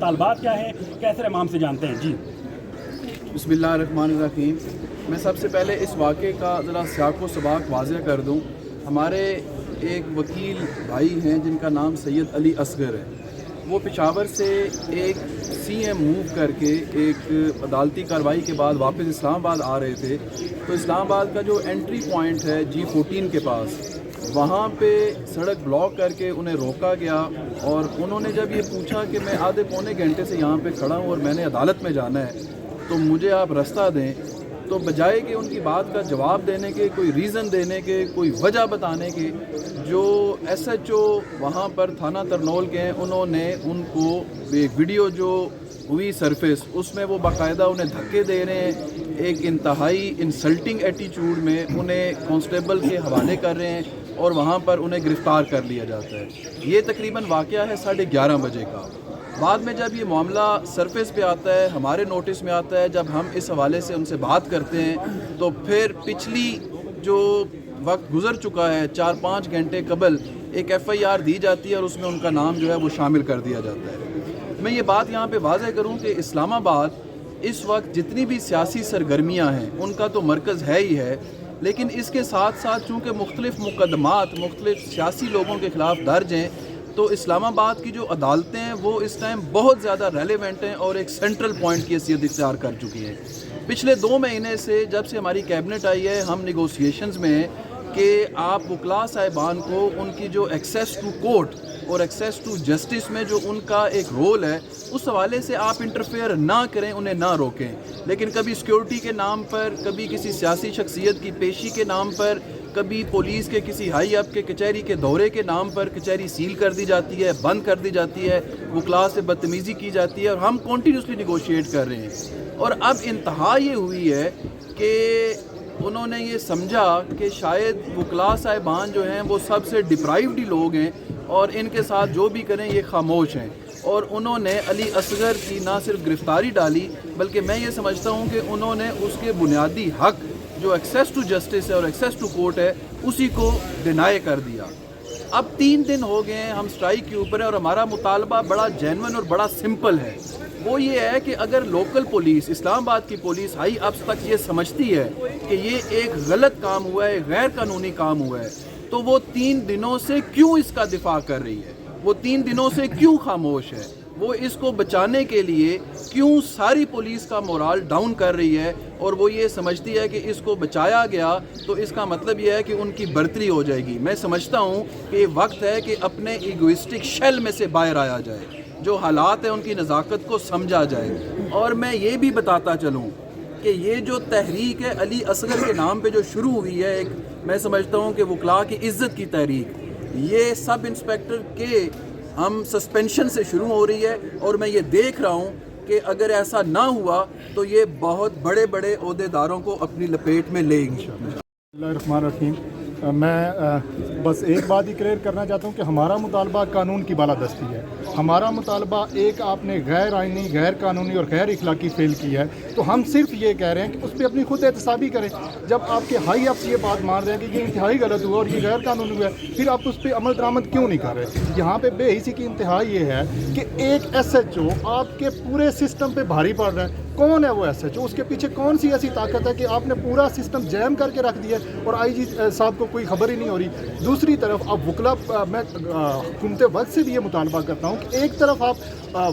मुतालबात क्या है, कैसर इमाम से जानते हैं। जी बिस्मिल्लाहिर्रहमानिर्रहीम। मैं सबसे पहले इस वाक़े का ज़रा सियाक़ व सबाक़ वाज़ेह कर दूँ। हमारे एक वकील भाई हैं जिनका नाम सैयद अली असगर है। वो पेशावर से एक CM मूव करके एक अदालती कार्रवाई के बाद वापस इस्लामाबाद आ रहे थे, तो इस्लामाबाद का जो एंट्री पॉइंट है G14 के पास, वहाँ पे सड़क ब्लॉक करके उन्हें रोका गया। और उन्होंने जब ये पूछा कि मैं आधे पौने घंटे से यहाँ पे खड़ा हूँ और मैंने अदालत में जाना है, तो मुझे आप रास्ता दें, तो बजाय कि उनकी बात का जवाब देने के, कोई रीज़न देने के, कोई वजह बताने के, जो SHO वहाँ पर थाना तरनौल के हैं, उन्होंने उनको एक वीडियो जो हुई सरफेस, उसमें वो बाकायदा उन्हें धक्के दे रहे हैं, एक इंतहाई इंसल्टिंग एटीट्यूड में उन्हें कांस्टेबल के हवाले कर रहे हैं और वहाँ पर उन्हें गिरफ़्तार कर लिया जाता है। ये तकरीबन वाक़या है 11:30 बजे का। बाद में जब ये मामला सरफेस पे आता है, हमारे नोटिस में आता है, जब हम इस हवाले से उनसे बात करते हैं, तो फिर पिछली जो वक्त गुज़र चुका है 4-5 घंटे कबल एक FIR दी जाती है और उसमें उनका नाम जो है वो शामिल कर दिया जाता है। मैं ये बात यहाँ पे वाज़ेह करूँ कि इस्लामाबाद इस वक्त जितनी भी सियासी सरगर्मियाँ हैं उनका तो मरकज़ है ही है, लेकिन इसके साथ साथ चूँकि मुख्तलिफ़ मुकदमात मुख्तलिफ़ सियासी लोगों के ख़िलाफ़ दर्ज हैं, तो इस्लामाबाद की जो अदालतें हैं वो इस टाइम बहुत ज़्यादा रेलेवेंट हैं और एक सेंट्रल पॉइंट की हैसियत इख्तियार कर चुकी हैं। पिछले 2 महीने से जब से हमारी कैबिनेट आई है, हम निगोशिएशंस में हैं कि आप वकला साहिबान को उनकी जो एक्सेस टू कोर्ट और एक्सेस टू जस्टिस में जो उनका एक रोल है, उस हवाले से आप इंटरफेयर ना करें, उन्हें ना रोकें। लेकिन कभी सिक्योरिटी के नाम पर, कभी किसी सियासी शख्सियत की पेशी के नाम पर, कभी पुलिस के किसी हाई अप के कचहरी के दौरे के नाम पर कचहरी सील कर दी जाती है, बंद कर दी जाती है, वकला से बदतमीज़ी की जाती है और हम कॉन्टीन्यूसली निगोशिएट कर रहे हैं। और अब इंतहा ये हुई है कि उन्होंने ये समझा कि शायद वकला साहिबान जो हैं वो सबसे डिप्राइव्ड लोग हैं और इनके साथ जो भी करें ये खामोश हैं। और उन्होंने अली असगर की ना सिर्फ गिरफ़्तारी डाली, बल्कि मैं ये समझता हूँ कि उन्होंने उसके बुनियादी हक़ जो एक्सेस टू जस्टिस है और एक्सेस टू कोर्ट है, उसी को डिनाई कर दिया। अब 3 दिन हो गए हैं हम स्ट्राइक के ऊपर है और हमारा मुतालबा बड़ा जेन्युइन और बड़ा सिंपल है। वो ये है कि अगर लोकल पुलिस, इस्लामाबाद की पुलिस हाई अप्स तक ये समझती है कि ये एक गलत काम हुआ है, गैर कानूनी काम हुआ है, तो वो 3 दिनों से क्यों इसका दिफा कर रही है, वो 3 दिनों से क्यों खामोश है, वो इसको बचाने के लिए क्यों सारी पुलिस का मोराल डाउन कर रही है। और वो ये समझती है कि इसको बचाया गया तो इसका मतलब ये है कि उनकी बर्तरी हो जाएगी। मैं समझता हूँ कि वक्त है कि अपने ईगोइस्टिक शेल में से बाहर आया जाए, जो हालात है उनकी नज़ाकत को समझा जाए। और मैं ये भी बताता चलूँ कि ये जो तहरीक है अली असगर के नाम पे जो शुरू हुई है, एक मैं समझता हूँ कि वकला की इज़्ज़त की तहरीक, ये सब इंस्पेक्टर के हम सस्पेंशन से शुरू हो रही है। और मैं ये देख रहा हूँ कि अगर ऐसा ना हुआ तो ये बहुत बड़े बड़े ओहदेदारों को अपनी लपेट में लेंगी। बिस्मिल्लाहिर्रहमानिर्रहीम। मैं बस एक बात ही क्लियर करना चाहता हूँ कि हमारा मुतालबा कानून की बालादस्ती है। हमारा मुतालबा एक आपने गैर आइनी, गैर कानूनी और गैर इखलाकी फेल की है, तो हम सिर्फ ये कह रहे हैं कि उस पर अपनी खुद एहतसाबी करें। जब आपके हाई अप ये बात मान रहे हैं कि ये इंतहाई गलत हुआ और ये गैर कानूनी हुआ है, फिर आप उस पर अमल दरामद क्यों नहीं कर रहे? यहाँ पे बेहिसी की इंतहा ये है कि एक SHO आपके पूरे सिस्टम पे भारी पड़ रहा है। कौन है वो SHO? उसके पीछे कौन सी ऐसी ताकत है कि आपने पूरा सिस्टम जैम करके रख दिया और IG साहब को कोई खबर ही नहीं हो रही? दूसरी तरफ अब वकला, मैं हुकूमत वक्त से भी ये मुतालबा करता हूँ कि एक तरफ आप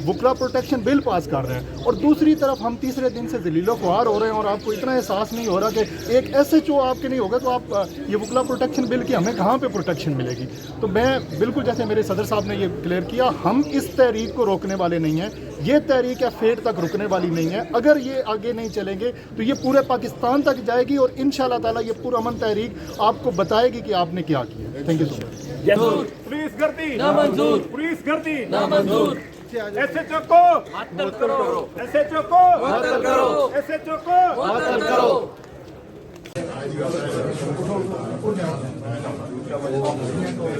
वकला प्रोटेक्शन बिल पास कर रहे हैं और दूसरी तरफ हम तीसरे दिन से जलीलो ख्वार हो रहे हैं और आपको इतना एहसास नहीं हो रहा कि एक SHO आपके नहीं होगा तो आप ये वकला प्रोटेक्शन बिल की हमें कहाँ पे प्रोटेक्शन मिलेगी? तो मैं बिल्कुल, जैसे मेरे सदर साहब ने ये क्लियर किया, हम इस तहरीक को रोकने वाले नहीं हैं। ये तहरीक है फेट तक रुकने वाली नहीं है। अगर ये आगे नहीं चलेंगे तो ये पूरे पाकिस्तान तक जाएगी और इंशाअल्लाह ताला ये पुरअमन तहरीक आपको बताएगी कि आपने क्या किया। Thank you so much. Police गर्दी ना मंजूर, पुलिस गर्दी ना मंजूर। SHO को मुअत्तल करो, SHO को मुअत्तल करो, SHO को मुअत्तल करो।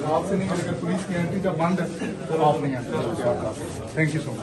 आपसे नहीं, अगर पुलिस की एंट्री जब बंद है तो आप नहीं आते। Thank you so much.